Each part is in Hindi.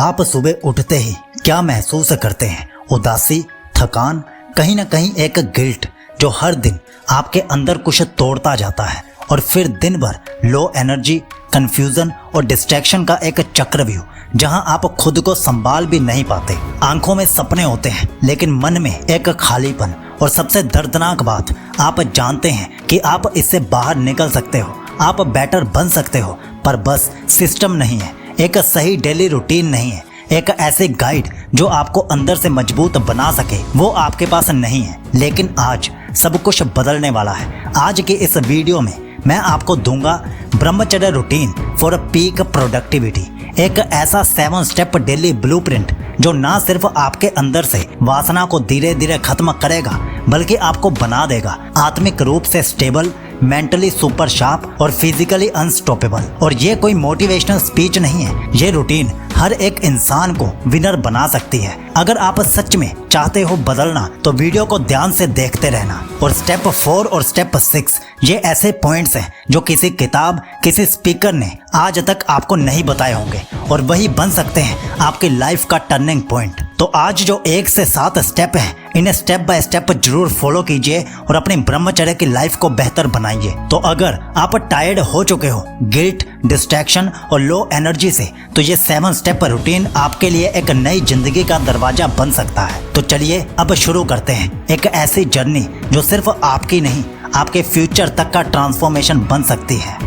आप सुबह उठते ही क्या महसूस करते हैं? उदासी, थकान, कहीं ना कहीं एक गिल्ट जो हर दिन आपके अंदर कुछ तोड़ता जाता है और फिर दिन भर लो एनर्जी, कंफ्यूजन और डिस्ट्रैक्शन का एक चक्रव्यूह जहां आप खुद को संभाल भी नहीं पाते। आंखों में सपने होते हैं लेकिन मन में एक खालीपन, और सबसे दर्दनाक बात, आप जानते हैं कि आप इससे बाहर निकल सकते हो, आप बेटर बन सकते हो, पर बस सिस्टम नहीं है, एक सही डेली रूटीन नहीं है, एक ऐसे गाइड जो आपको अंदर से मजबूत बना सके, वो आपके पास नहीं है। लेकिन आज सब कुछ बदलने वाला है। आज के इस वीडियो में मैं आपको दूंगा ब्रह्मचर्य रूटीन फॉर पीक प्रोडक्टिविटी, एक ऐसा 7 स्टेप डेली ब्लूप्रिंट जो ना सिर्फ आपके अंदर से वासना को धीरे धीरे खत्म करेगा बल्कि आपको बना देगा आत्मिक रूप से स्टेबल, मेंटली सुपर शार्प और फिजिकली अनस्टॉपेबल। और ये कोई मोटिवेशनल स्पीच नहीं है, ये रूटीन हर एक इंसान को विनर बना सकती है। अगर आप सच में चाहते हो बदलना तो वीडियो को ध्यान से देखते रहना। और स्टेप 4 और स्टेप 6 ये ऐसे पॉइंट्स हैं जो किसी किताब, किसी स्पीकर ने आज तक आपको नहीं बताए होंगे और वही बन सकते हैं आपकी लाइफ का टर्निंग पॉइंट। तो आज जो 1 से 7 स्टेप हैं, इन्हें स्टेप बाय स्टेप जरूर फॉलो कीजिए और अपनी ब्रह्मचर्य की लाइफ को बेहतर बनाइए। तो अगर आप टायर्ड हो चुके हो गिल्ट, डिस्ट्रैक्शन और लो एनर्जी से, तो ये 7 स्टेप रूटीन आपके लिए एक नई जिंदगी का दरवाजा बन सकता है। तो चलिए अब शुरू करते हैं एक ऐसी जर्नी जो सिर्फ आपकी नहीं, आपके फ्यूचर तक का ट्रांसफॉर्मेशन बन सकती है।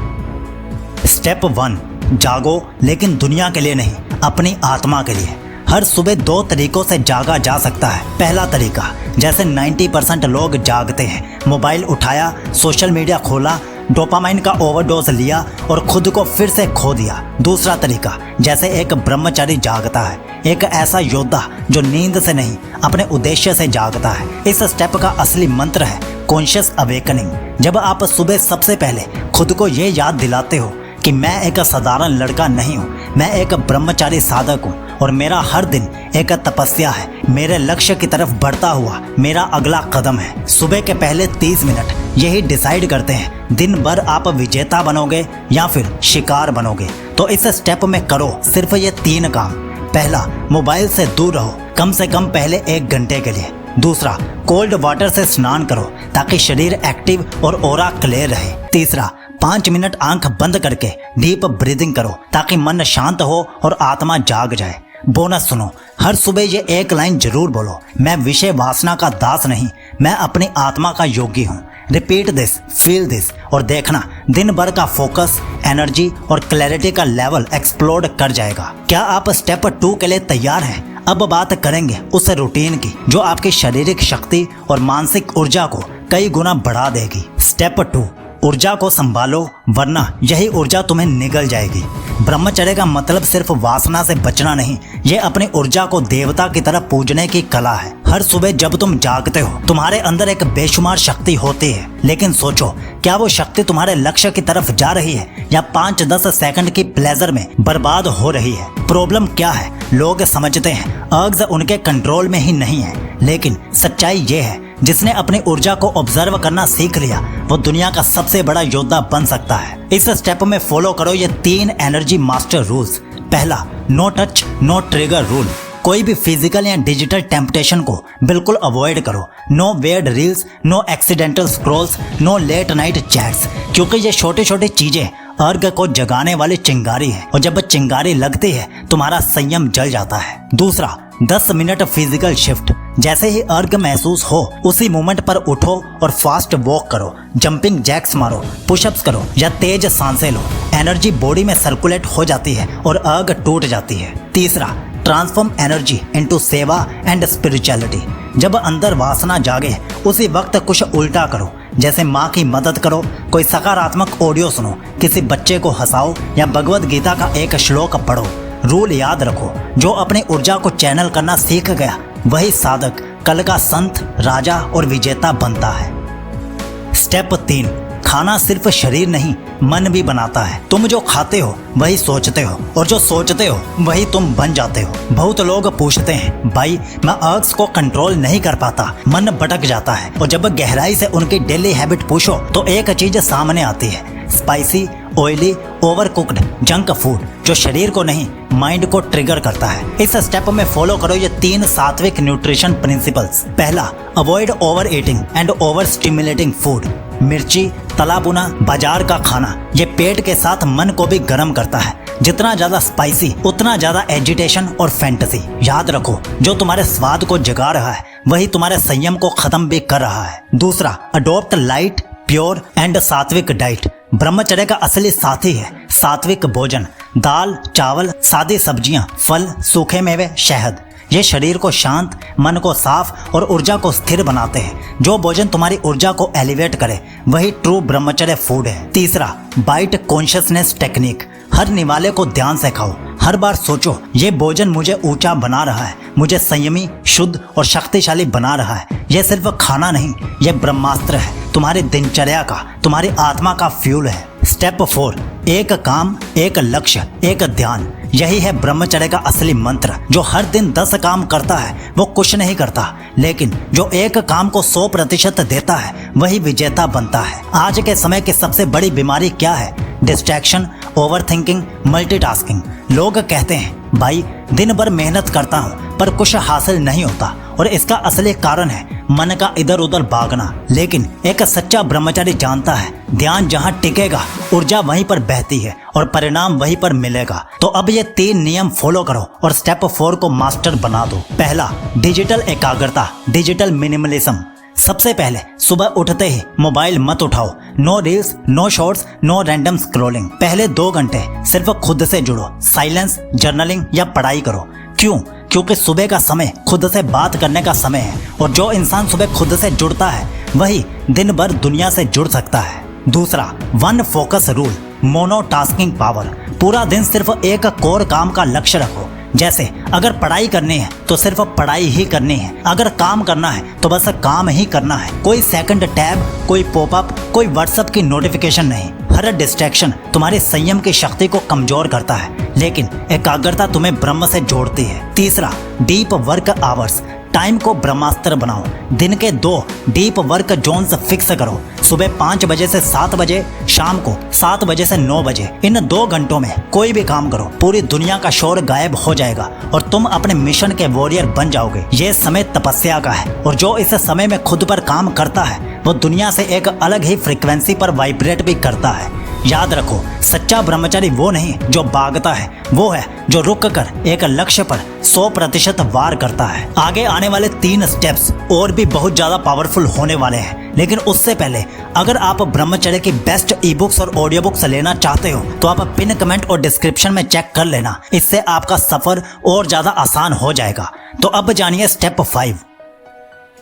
स्टेप 1, जागो लेकिन दुनिया के लिए नहीं, अपनी आत्मा के लिए। हर सुबह 2 तरीकों से जागा जा सकता है। पहला तरीका, जैसे 90% लोग जागते हैं, मोबाइल उठाया, सोशल मीडिया खोला, डोपामाइन का ओवरडोज लिया और खुद को फिर से खो दिया। दूसरा तरीका, जैसे एक ब्रह्मचारी जागता है, एक ऐसा योद्धा जो नींद से नहीं अपने उद्देश्य से जागता है। इस स्टेप का असली मंत्र है कॉन्शियस अवेकनिंग। जब आप सुबह सबसे पहले खुद को ये याद दिलाते हो कि मैं एक साधारण लड़का नहीं हूँ, मैं एक ब्रह्मचारी साधक हूँ और मेरा हर दिन एक तपस्या है, मेरे लक्ष्य की तरफ बढ़ता हुआ मेरा अगला कदम है। सुबह के पहले 30 मिनट यही डिसाइड करते हैं दिन भर आप विजेता बनोगे या फिर शिकार बनोगे। तो इस स्टेप में करो सिर्फ ये 3 काम। पहला, मोबाइल से दूर रहो कम से कम पहले 1 घंटे के लिए। दूसरा, कोल्ड वाटर से स्नान करो ताकि शरीर एक्टिव और ऑरा क्लियर रहे। तीसरा, 5 मिनट आंख बंद करके डीप ब्रीदिंग करो ताकि मन शांत हो और आत्मा जाग जाए। बोनस सुनो, हर सुबह ये एक लाइन जरूर बोलो, मैं विषय वासना का दास नहीं, मैं अपनी आत्मा का योगी हूँ। रिपीट दिस, फील दिस और देखना दिन भर का फोकस, एनर्जी और क्लैरिटी का लेवल एक्सप्लोड कर जाएगा। क्या आप स्टेप 2 के लिए तैयार हैं? अब बात करेंगे उस रूटीन की जो आपकी शारीरिक शक्ति और मानसिक ऊर्जा को कई गुना बढ़ा देगी। स्टेप 2, ऊर्जा को संभालो वरना यही ऊर्जा तुम्हें निगल जाएगी। ब्रह्मचर्य का मतलब सिर्फ वासना से बचना नहीं, ये अपनी ऊर्जा को देवता की तरह पूजने की कला है। हर सुबह जब तुम जागते हो तुम्हारे अंदर एक बेशुमार शक्ति होती है, लेकिन सोचो क्या वो शक्ति तुम्हारे लक्ष्य की तरफ जा रही है या 5-10 सेकंड की प्लेजर में बर्बाद हो रही है? प्रॉब्लम क्या है? लोग समझते हैं अर्ग्स उनके कंट्रोल में ही नहीं है, लेकिन सच्चाई ये है जिसने अपनी ऊर्जा को ऑब्जर्व करना सीख लिया वो दुनिया का सबसे बड़ा योद्धा बन सकता है। इस स्टेप में फॉलो करो ये 3 एनर्जी मास्टर रूल्स। पहला, no touch no trigger rule. कोई भी फिजिकल या डिजिटल टेम्पटेशन को बिल्कुल अवॉइड करो। No weird reels, no accidental scrolls, no late night chats, क्योंकि ये छोटी छोटी चीजें अर्घ को जगाने वाली चिंगारी है और जब चिंगारी लगती है तुम्हारा संयम जल जाता है। दूसरा, 10 मिनट फिजिकल शिफ्ट। जैसे ही अर्घ महसूस हो उसी मोमेंट पर उठो और फास्ट वॉक करो, जंपिंग जैक्स मारो, पुशअप्स करो या तेज सांसें लो। एनर्जी बॉडी में सर्कुलेट हो जाती है और अर्घ टूट जाती है। तीसरा, ट्रांसफॉर्म एनर्जी इनटू सेवा एंड स्पिरिचुअलिटी। जब अंदर वासना जागे उसी वक्त कुछ उल्टा करो, जैसे माँ की मदद करो, कोई सकारात्मक ऑडियो सुनो, किसी बच्चे को हंसाओ या भगवद गीता का एक श्लोक पढ़ो। रूल याद रखो, जो अपनी ऊर्जा को चैनल करना सीख गया वही साधक कल का संत, राजा और विजेता बनता है। स्टेप 3, खाना सिर्फ शरीर नहीं मन भी बनाता है। तुम जो खाते हो वही सोचते हो और जो सोचते हो वही तुम बन जाते हो। बहुत लोग पूछते हैं भाई मैं अर्ग्स को कंट्रोल नहीं कर पाता, मन भटक जाता है। और जब गहराई से उनकी डेली हैबिट पूछो तो एक चीज सामने आती है, spicy oily over cooked junk food जो शरीर को नहीं माइंड को ट्रिगर करता है। इस स्टेप में फॉलो करो ये 3 सात्विक न्यूट्रिशन प्रिंसिपल्स। पहला, avoid over eating and over stimulating food. मिर्ची, तला भुना, बाजार का खाना ये पेट के साथ मन को भी गर्म करता है। जितना ज्यादा स्पाइसी उतना ज्यादा एजिटेशन और फैंटेसी। याद रखो, जो तुम्हारे स्वाद को जगा रहा है वही तुम्हारे संयम को खत्म भी कर रहा है। दूसरा, अडॉप्ट लाइट प्योर एंड सात्विक डाइट। ब्रह्मचर्य का असली साथी है सात्विक भोजन। दाल, चावल, सादी सब्जियां, फल, सूखे मेवे, शहद। ये शरीर को शांत, मन को साफ और ऊर्जा को स्थिर बनाते हैं। जो भोजन तुम्हारी ऊर्जा को एलिवेट करे वही ट्रू ब्रह्मचर्य फूड है। तीसरा, बाइट कॉन्शियसनेस टेक्निक। हर निवाले को ध्यान से खाओ। हर बार सोचो ये भोजन मुझे ऊंचा बना रहा है, मुझे संयमी, शुद्ध और शक्तिशाली बना रहा है। यह सिर्फ खाना नहीं, यह ब्रह्मास्त्र है, तुम्हारी दिनचर्या का, तुम्हारी आत्मा का फ्यूल है। स्टेप 4, एक काम, एक लक्ष्य, एक ध्यान। यही है ब्रह्मचर्य का असली मंत्र। जो हर दिन 10 काम करता है वो कुछ नहीं करता, लेकिन जो एक काम को 100% देता है वही विजेता बनता है। आज के समय की सबसे बड़ी बीमारी क्या है? Distraction, overthinking, multitasking. लोग कहते हैं भाई दिन भर मेहनत करता हूँ पर कुछ हासिल नहीं होता, और इसका असली कारण है मन का इधर उधर भागना। लेकिन एक सच्चा ब्रह्मचारी जानता है ध्यान जहाँ टिकेगा ऊर्जा वहीं पर बहती है और परिणाम वहीं पर मिलेगा। तो अब ये 3 नियम फॉलो करो और स्टेप 4 को मास्टर बना दो। पहला, डिजिटल एकाग्रता, डिजिटल मिनिमलिज्म। सबसे पहले सुबह उठते ही मोबाइल मत उठाओ। No reels, no shorts, no random scrolling. पहले 2 घंटे सिर्फ खुद से जुड़ो। साइलेंस, जर्नलिंग या पढ़ाई करो। क्यों? क्योंकि सुबह का समय खुद से बात करने का समय है, और जो इंसान सुबह खुद से जुड़ता है वही दिन भर दुनिया से जुड़ सकता है। दूसरा, 1 फोकस रूल, मोनोटास्किंग पावर। पूरा दिन सिर्फ एक कोर काम का लक्ष्य रखो। जैसे अगर पढ़ाई करनी है तो सिर्फ पढ़ाई ही करनी है, अगर काम करना है तो बस काम ही करना है। कोई सेकंड टैब, कोई पॉपअप, कोई व्हाट्सएप की नोटिफिकेशन नहीं। हर डिस्ट्रैक्शन तुम्हारे संयम की शक्ति को कमजोर करता है, लेकिन एकाग्रता तुम्हें ब्रह्म से जोड़ती है। तीसरा, डीप वर्क आवर्स। टाइम को ब्रह्मास्त्र बनाओ। दिन के 2 डीप वर्क जोन्स फिक्स करो। सुबह 5 बजे से 7 बजे, शाम को 7 बजे से 9 बजे। इन 2 घंटों में कोई भी काम करो, पूरी दुनिया का शोर गायब हो जाएगा और तुम अपने मिशन के वॉरियर बन जाओगे। ये समय तपस्या का है, और जो इस समय में खुद पर काम करता है वो दुनिया से एक अलग ही फ्रीक्वेंसी पर वाइब्रेट भी करता है। याद रखो, सच्चा ब्रह्मचारी वो नहीं जो भागता है, वो है जो रुक कर एक लक्ष्य पर 100% वार करता है। आगे आने वाले 3 स्टेप्स और भी बहुत ज्यादा पावरफुल होने वाले हैं, लेकिन उससे पहले अगर आप ब्रह्मचर्य की बेस्ट ई बुक्स और ऑडियो बुक्स लेना चाहते हो तो आप पिन कमेंट और डिस्क्रिप्शन में चेक कर लेना। इससे आपका सफर और ज्यादा आसान हो जाएगा। तो अब जानिए स्टेप 5,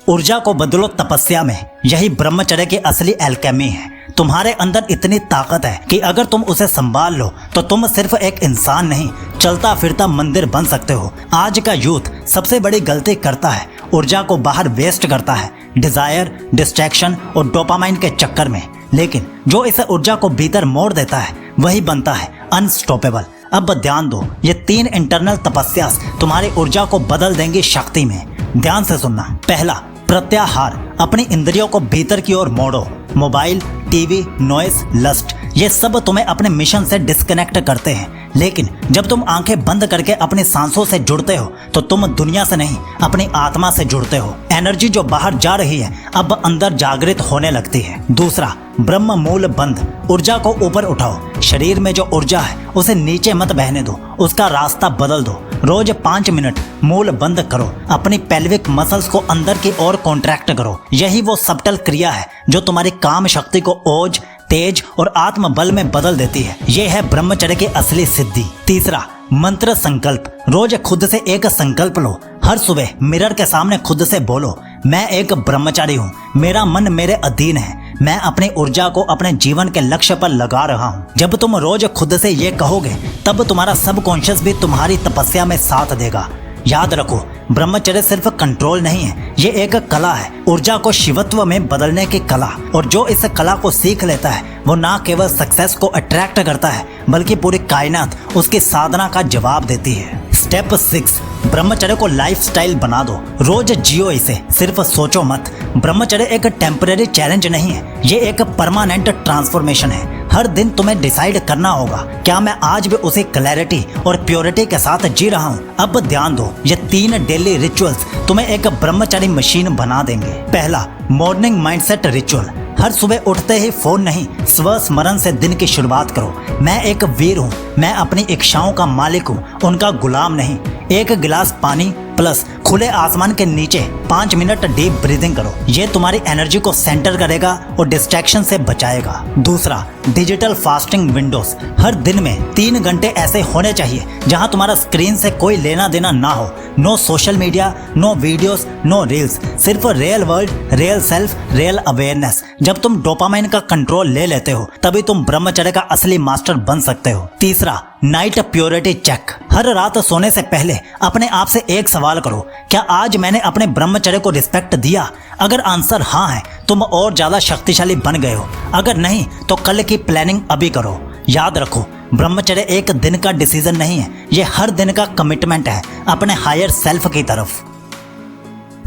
ऊर्जा को बदलो तपस्या में। यही ब्रह्मचर्य की असली एल्केमी है। तुम्हारे अंदर इतनी ताकत है कि अगर तुम उसे संभाल लो तो तुम सिर्फ एक इंसान नहीं, चलता फिरता मंदिर बन सकते हो। आज का यूथ सबसे बड़ी गलती करता है, ऊर्जा को बाहर वेस्ट करता है डिजायर, डिस्ट्रैक्शन और डोपामाइन के चक्कर में। लेकिन जो इस ऊर्जा को भीतर मोड़ देता है वही बनता है अनस्टॉपेबल। अब ध्यान दो, ये 3 इंटरनल तपस्या तुम्हारी ऊर्जा को बदल देंगी शक्ति में। ध्यान से सुनना। पहला, प्रत्याहार। अपनी इंद्रियों को भीतर की ओर मोड़ो। मोबाइल, टीवी, नॉइस, लस्ट, ये सब तुम्हें अपने मिशन से डिस्कनेक्ट करते हैं। लेकिन जब तुम आंखें बंद करके अपनी सांसों से जुड़ते हो तो तुम दुनिया से नहीं, अपनी आत्मा से जुड़ते हो। एनर्जी जो बाहर जा रही है अब अंदर जागृत होने लगती है। दूसरा, ब्रह्म मूल बंद। ऊर्जा को ऊपर उठाओ। शरीर में जो ऊर्जा है उसे नीचे मत बहने दो, उसका रास्ता बदल दो। रोज 5 मिनट मूल बंद करो। अपनी पेल्विक मसल्स को अंदर की ओर कॉन्ट्रैक्ट करो। यही वो सबटल क्रिया है जो तुम्हारी काम शक्ति को ओज, तेज और आत्मबल में बदल देती है। यह है ब्रह्मचर्य की असली सिद्धि। तीसरा, मंत्र संकल्प। रोज खुद से एक संकल्प लो। हर सुबह मिरर के सामने खुद से बोलो, मैं एक ब्रह्मचारी हूँ, मेरा मन मेरे अधीन है, मैं अपनी ऊर्जा को अपने जीवन के लक्ष्य पर लगा रहा हूँ। जब तुम रोज खुद से ये कहोगे तब तुम्हारा सबकॉन्शियस भी तुम्हारी तपस्या में साथ देगा। याद रखो, ब्रह्मचर्य सिर्फ कंट्रोल नहीं है, ये एक कला है, ऊर्जा को शिवत्व में बदलने की कला। और जो इस कला को सीख लेता है वो ना केवल सक्सेस को अट्रैक्ट करता है बल्कि पूरी कायनात उसकी साधना का जवाब देती है। स्टेप 6, ब्रह्मचर्य को लाइफस्टाइल बना दो। रोज जियो इसे, सिर्फ सोचो मत। ब्रह्मचर्य एक टेम्परेरी चैलेंज नहीं है, ये एक परमानेंट ट्रांसफॉर्मेशन है। हर दिन तुम्हें डिसाइड करना होगा, क्या मैं आज भी उसी क्लैरिटी और प्योरिटी के साथ जी रहा हूँ। अब ध्यान दो, ये 3 डेली रिचुअल्स तुम्हें एक ब्रह्मचारी मशीन बना देंगे। पहला, मॉर्निंग माइंडसेट रिचुअल। हर सुबह उठते ही फोन नहीं, स्व स्मरण से दिन की शुरुआत करो। मैं एक वीर हूँ, मैं अपनी इच्छाओं का मालिक हूँ, उनका गुलाम नहीं। 1 गिलास पानी प्लस खुले आसमान के नीचे 5 मिनट डीप ब्रीदिंग करो। ये तुम्हारी एनर्जी को सेंटर करेगा और डिस्ट्रैक्शन से बचाएगा। दूसरा, डिजिटल फास्टिंग विंडोज। हर दिन में 3 घंटे ऐसे होने चाहिए जहां तुम्हारा स्क्रीन से कोई लेना देना ना हो। No social media, no videos, no reels, सिर्फ real world, real self, real awareness. जब तुम डोपामाइन का कंट्रोल ले लेते हो तभी तुम ब्रह्मचर्य का असली मास्टर बन सकते हो। तीसरा, नाइट प्योरिटी चेक। हर रात सोने से पहले अपने आप से एक सवाल करो, क्या आज मैंने अपने ब्रह्मचर्य को रिस्पेक्ट दिया? अगर आंसर हाँ है, तुम और ज्यादा शक्तिशाली बन गए हो। अगर नहीं, तो कल की प्लानिंग अभी करो। याद रखो, ब्रह्मचर्य एक दिन का डिसीजन नहीं है, ये हर दिन का कमिटमेंट है अपने हायर सेल्फ की तरफ।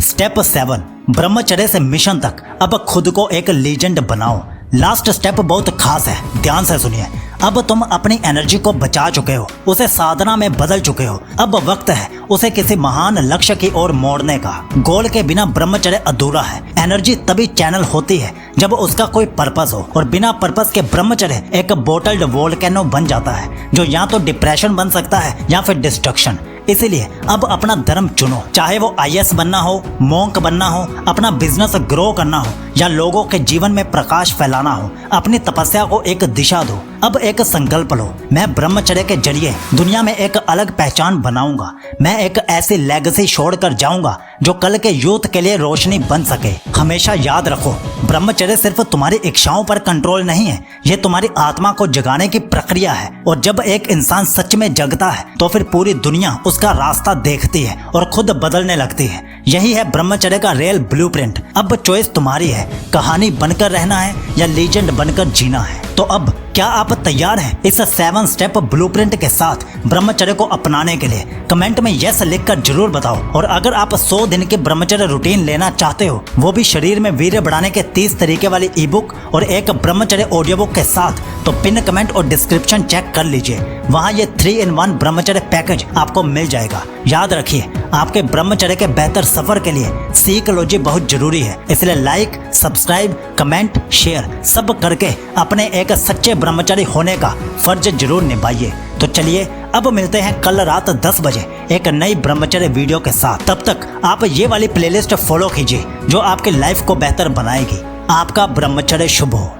स्टेप 7, ब्रह्मचर्य से मिशन तक। अब खुद को एक लीजेंड बनाओ। लास्ट स्टेप बहुत खास है, ध्यान से सुनिए। अब तुम अपनी एनर्जी को बचा चुके हो, उसे साधना में बदल चुके हो। अब वक्त है उसे किसी महान लक्ष्य की ओर मोड़ने का। गोल के बिना ब्रह्मचर्य अधूरा है। एनर्जी तभी चैनल होती है जब उसका कोई पर्पस हो, और बिना पर्पस के ब्रह्मचर्य एक बोटल्ड वोल्केनो बन जाता है, जो या तो डिप्रेशन बन सकता है या फिर डिस्ट्रक्शन। इसीलिए अब अपना धर्म चुनो, चाहे वो IAS बनना हो, मॉन्क बनना हो, अपना बिजनेस ग्रो करना हो, या लोगों के जीवन में प्रकाश फैलाना हो। अपनी तपस्या को एक दिशा दो। अब एक संकल्प लो, मैं ब्रह्मचर्य के जरिए दुनिया में एक अलग पहचान बनाऊंगा। मैं एक ऐसी लेगेसी छोड़कर जाऊंगा जो कल के यूथ के लिए रोशनी बन सके। हमेशा याद रखो, ब्रह्मचर्य सिर्फ तुम्हारी इच्छाओं पर कंट्रोल नहीं है, ये तुम्हारी आत्मा को जगाने की प्रक्रिया है। और जब एक इंसान सच में जगता है तो फिर पूरी दुनिया उसका रास्ता देखती है और खुद बदलने लगती है। यही है ब्रह्मचर्य का रियल ब्लूप्रिंट। अब चॉइस तुम्हारी है, कहानी बनकर रहना है या लीजेंड बनकर जीना है। तो अब क्या आप तैयार हैं इस 7 स्टेप ब्लूप्रिंट के साथ ब्रह्मचर्य को अपनाने के लिए? कमेंट में यस लिखकर जरूर बताओ। और अगर आप 100 दिन के ब्रह्मचर्य रूटीन लेना चाहते हो, वो भी शरीर में वीर्य बढ़ाने के 30 तरीके वाली ई बुक और एक ब्रह्मचर्य ऑडियो बुक के साथ, तो पिन कमेंट और डिस्क्रिप्शन चेक कर लीजिए, वहाँ ये 3-in-1 ब्रह्मचर्य पैकेज आपको मिल जाएगा। याद रखिए, आपके ब्रह्मचर्य के बेहतर सफर के लिए साइकोलॉजी बहुत जरूरी है। इसलिए लाइक, सब्सक्राइब, कमेंट, शेयर सब करके अपने एक सच्चे ब्रह्मचारी होने का फर्ज जरूर निभाइए। तो चलिए अब मिलते हैं कल रात 10 बजे एक नई ब्रह्मचर्य वीडियो के साथ। तब तक आप ये वाली प्लेलिस्ट फॉलो कीजिए जो आपकी लाइफ को बेहतर बनाएगी। आपका ब्रह्मचर्य शुभ हो।